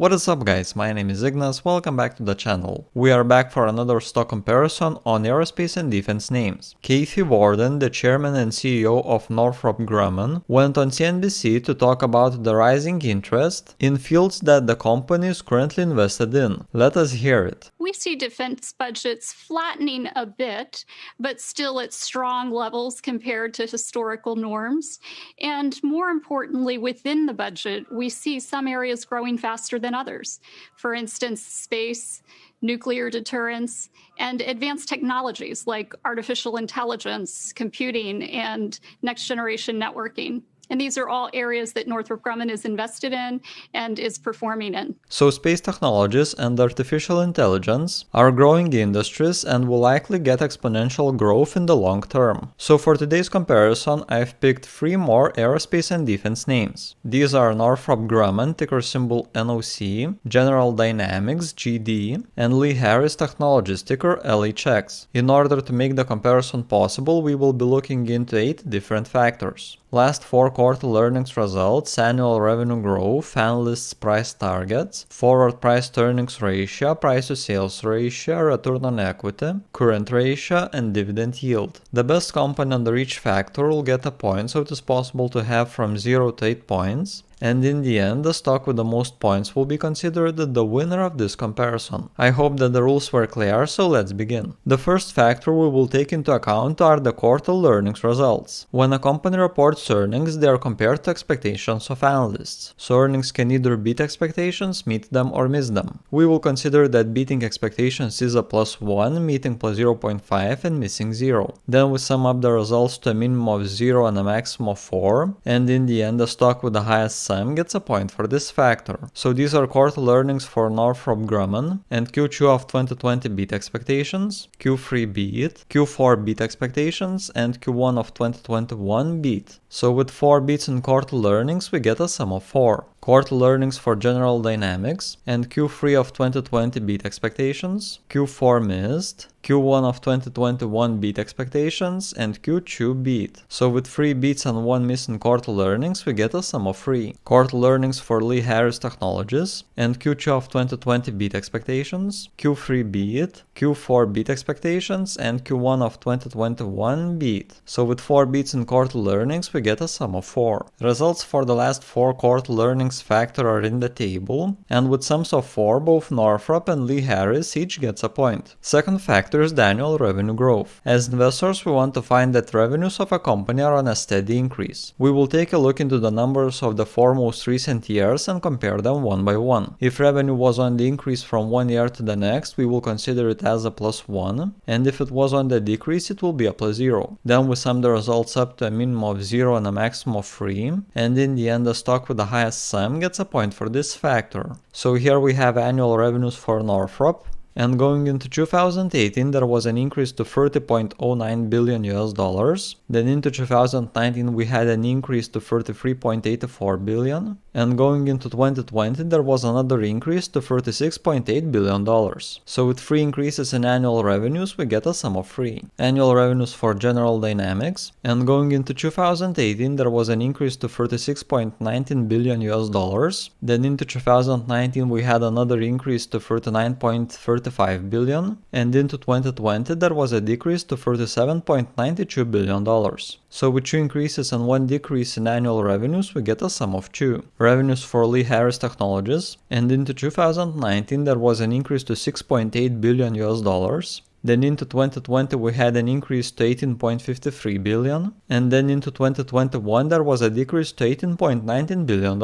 What is up guys, my name is Ignas, welcome back to the channel. We are back for another stock comparison on aerospace and defense names. Kathy Warden, the chairman and CEO of Northrop Grumman, went on CNBC to talk about the rising interest in fields that the company is currently invested in. Let us hear it. We see defense budgets flattening a bit, but still at strong levels compared to historical norms. And more importantly, within the budget, we see some areas growing faster than others. For instance, space, nuclear deterrence, and advanced technologies like artificial intelligence, computing, and next-generation networking. And these are all areas that Northrop Grumman is invested in and is performing in. So space technologies and artificial intelligence are growing industries and will likely get exponential growth in the long term. So for today's comparison, I've picked 3 more aerospace and defense names. These are Northrop Grumman, ticker symbol NOC, General Dynamics GD, and L3Harris Technologies, ticker LHX. In order to make the comparison possible, we will be looking into 8 different factors. Last 4 quarterly earnings results, annual revenue growth, analysts' price targets, forward price to earnings ratio, price to sales ratio, return on equity, current ratio, and dividend yield. The best company under each factor will get a point, so it is possible to have from 0 to 8 points. And in the end, the stock with the most points will be considered the winner of this comparison. I hope that the rules were clear, so let's begin. The first factor we will take into account are the quarterly earnings results. When a company reports earnings, they are compared to expectations of analysts. So earnings can either beat expectations, meet them, or miss them. We will consider that beating expectations is a +1, meeting +0.5, and missing 0. Then we sum up the results to a minimum of 0 and a maximum of 4, and in the end, the stock with the highest sum gets a point for this factor. So these are quarterly earnings for Northrop Grumman, and Q2 of 2020 beat expectations, Q3 beat, Q4 beat expectations, and Q1 of 2021 beat. So with 4 beats in quarterly earnings, we get a sum of 4. Quarterly earnings for General Dynamics, and Q3 of 2020 beat expectations, Q4 missed, Q1 of 2021 beat expectations, and Q2 beat. So with 3 beats and 1 miss in quarterly earnings, we get a sum of 3. Quarterly earnings for L3Harris Technologies, and Q2 of 2020 beat expectations, Q3 beat, Q4 beat expectations, and Q1 of 2021 beat. So with 4 beats in quarterly earnings, we get a sum of 4. Results for the last 4 quarterly earnings factor are in the table, and with sums of 4, both Northrop and L3Harris each gets a point. Second factor is the annual revenue growth. As investors, we want to find that revenues of a company are on a steady increase. We will take a look into the numbers of the 4 most recent years and compare them one by one. If revenue was on the increase from one year to the next, we will consider it as a +1, and if it was on the decrease, it will be a +0. Then we sum the results up to a minimum of 0 and a maximum of 3, and in the end, the stock with the highest sum gets a point for this factor. So here we have annual revenues for Northrop, and going into 2018 there was an increase to $30.09 billion US. Then into 2019 we had an increase to $33.84 billion, and going into 2020 there was another increase to $36.8 billion. So with 3 increases in annual revenues, we get a sum of 3. Annual revenues for General Dynamics, and going into 2018 there was an increase to $36.19 billion US. Then into 2019 we had another increase to $39.35 billion, and into 2020 there was a decrease to $37.92 billion. So with 2 increases and 1 decrease in annual revenues, we get a sum of 2. Revenues for L3Harris Technologies, and into 2019 there was an increase to $6.8 billion US. Then into 2020 we had an increase to $18.53 billion, and then into 2021 there was a decrease to $18.19 billion.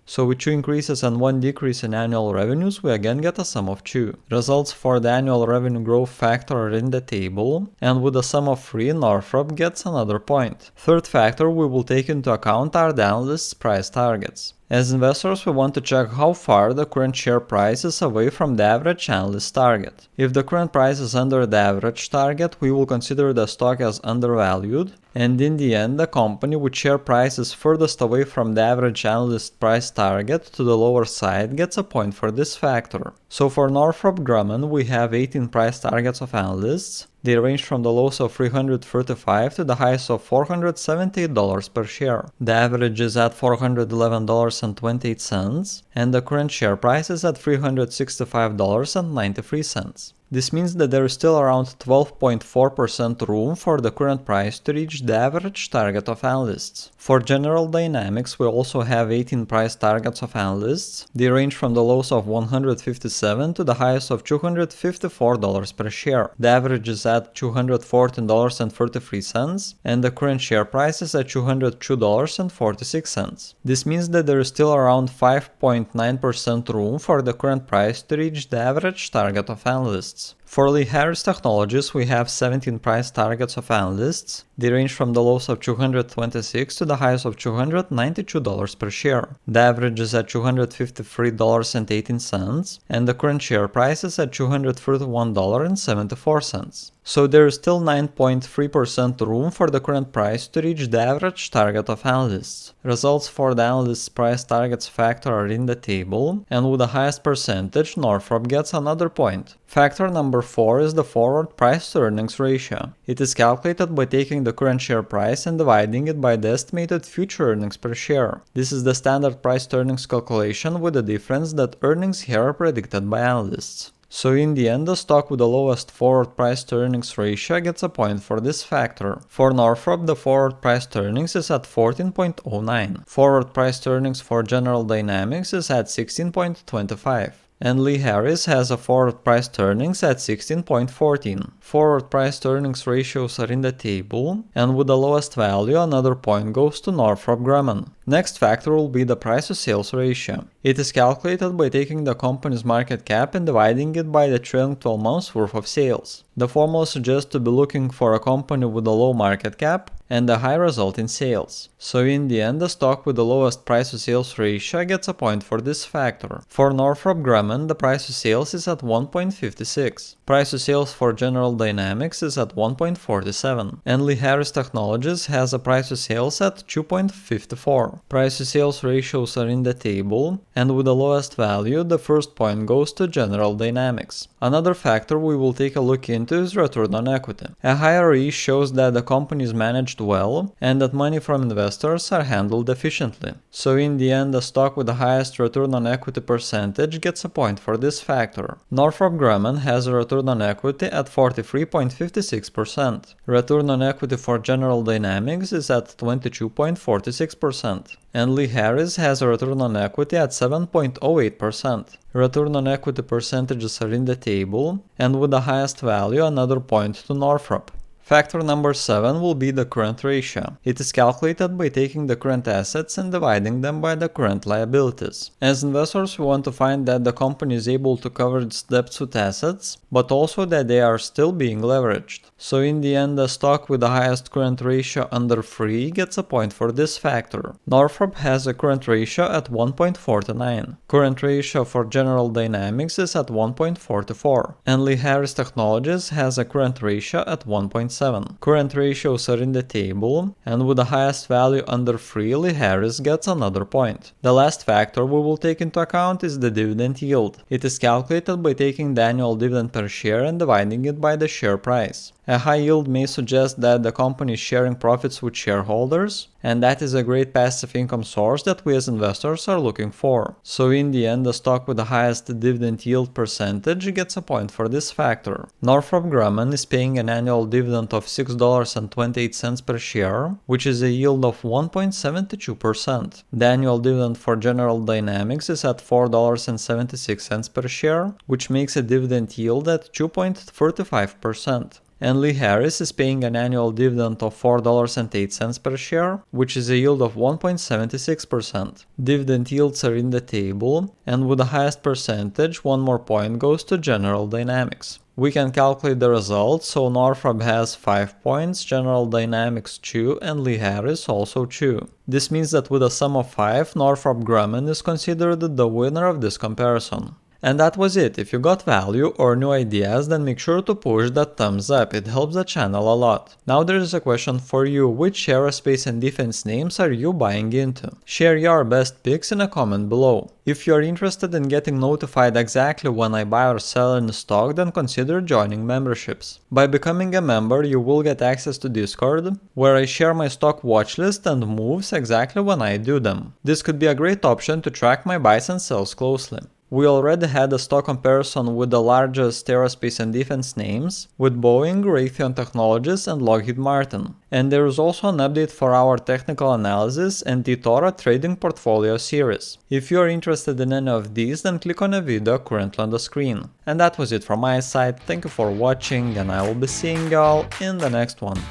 So with 2 increases and 1 decrease in annual revenues, we again get a sum of 2. Results for the annual revenue growth factor are in the table, and with a sum of 3, Northrop gets another point. Third factor we will take into account are the analysts' price targets. As investors, we want to check how far the current share price is away from the average analyst target. If the current price is under the average target, we will consider the stock as undervalued, and in the end, the company with share price is furthest away from the average analyst price target to the lower side gets a point for this factor. So for Northrop Grumman, we have 18 price targets of analysts. They range from the lows of $335 to the highs of $478 per share. The average is at $411.28, and the current share price is at $365.93. This means that there is still around 12.4% room for the current price to reach the average target of analysts. For General Dynamics, we also have 18 price targets of analysts. They range from the lows of $157 to the highest of $254 per share. The average is at $214.33, and the current share price is at $202.46. This means that there is still around 5.9% room for the current price to reach the average target of analysts. For L3Harris Technologies, we have 17 price targets of analysts. They range from the lows of $226 to the highs of $292 per share. The average is at $253.18, and the current share price is at $231.74. So there is still 9.3% room for the current price to reach the average target of analysts. Results for the analysts' price targets factor are in the table, and with the highest percentage, Northrop gets another point. Factor number 4 is the forward price to earnings ratio. It is calculated by taking the current share price and dividing it by the estimated future earnings per share. This is the standard price to earnings calculation, with the difference that earnings here are predicted by analysts. So in the end, the stock with the lowest forward price to earnings ratio gets a point for this factor. For Northrop, the forward price to earnings is at 14.09. Forward price to earnings for General Dynamics is at 16.25. And L3Harris has a forward price to earnings at 16.14. Forward price to earnings ratios are in the table, and with the lowest value, another point goes to Northrop Grumman. Next factor will be the price to sales ratio. It is calculated by taking the company's market cap and dividing it by the trailing 12 months worth of sales. The formula suggests to be looking for a company with a low market cap and a high result in sales. So in the end, the stock with the lowest price to sales ratio gets a point for this factor. For Northrop Grumman, the price to sales is at 1.56. Price to sales for General Dynamics is at 1.47. And L3Harris Technologies has a price to sales at 2.54. Price to sales ratios are in the table, and with the lowest value, the first point goes to General Dynamics. Another factor we will take a look into is return on equity. A high ROE shows that the company is managed well and that money from investors are handled efficiently. So in the end, the stock with the highest return on equity percentage gets a point for this factor. Northrop Grumman has a return on equity at 43.56%. Return on equity for General Dynamics is at 22.46%. And L3Harris has a return on equity at 7.08%. Return on equity percentages are in the table, and with the highest value, another point to Northrop. Factor number 7 will be the current ratio. It is calculated by taking the current assets and dividing them by the current liabilities. As investors, we want to find that the company is able to cover its debts with assets, but also that they are still being leveraged. So in the end, the stock with the highest current ratio under 3 gets a point for this factor. Northrop has a current ratio at 1.49. Current ratio for General Dynamics is at 1.44. And L3Harris Technologies has a current ratio at 1.7. Current ratios are in the table, and with the highest value under 3, L3Harris gets another point. The last factor we will take into account is the dividend yield. It is calculated by taking the annual dividend per share and dividing it by the share price. A high yield may suggest that the company is sharing profits with shareholders, and that is a great passive income source that we as investors are looking for. So in the end, the stock with the highest dividend yield percentage gets a point for this factor. Northrop Grumman is paying an annual dividend of $6.28 per share, which is a yield of 1.72%. The annual dividend for General Dynamics is at $4.76 per share, which makes a dividend yield at 2.35%. And L3Harris is paying an annual dividend of $4.08 per share, which is a yield of 1.76%. Dividend yields are in the table, and with the highest percentage, one more point goes to General Dynamics. We can calculate the results, so Northrop has 5 points, General Dynamics 2, and L3Harris also 2. This means that with a sum of 5, Northrop Grumman is considered the winner of this comparison. And that was it. If you got value or new ideas, then make sure to push that thumbs up, it helps the channel a lot. Now there is a question for you: which aerospace and defense names are you buying into? Share your best picks in a comment below. If you are interested in getting notified exactly when I buy or sell in stock, then consider joining memberships. By becoming a member, you will get access to Discord, where I share my stock watchlist and moves exactly when I do them. This could be a great option to track my buys and sells closely. We already had a stock comparison with the largest aerospace and defense names, with Boeing, Raytheon Technologies and Lockheed Martin. And there is also an update for our technical analysis and eToro trading portfolio series. If you are interested in any of these, then click on a video currently on the screen. And that was it from my side. Thank you for watching, and I will be seeing y'all in the next one.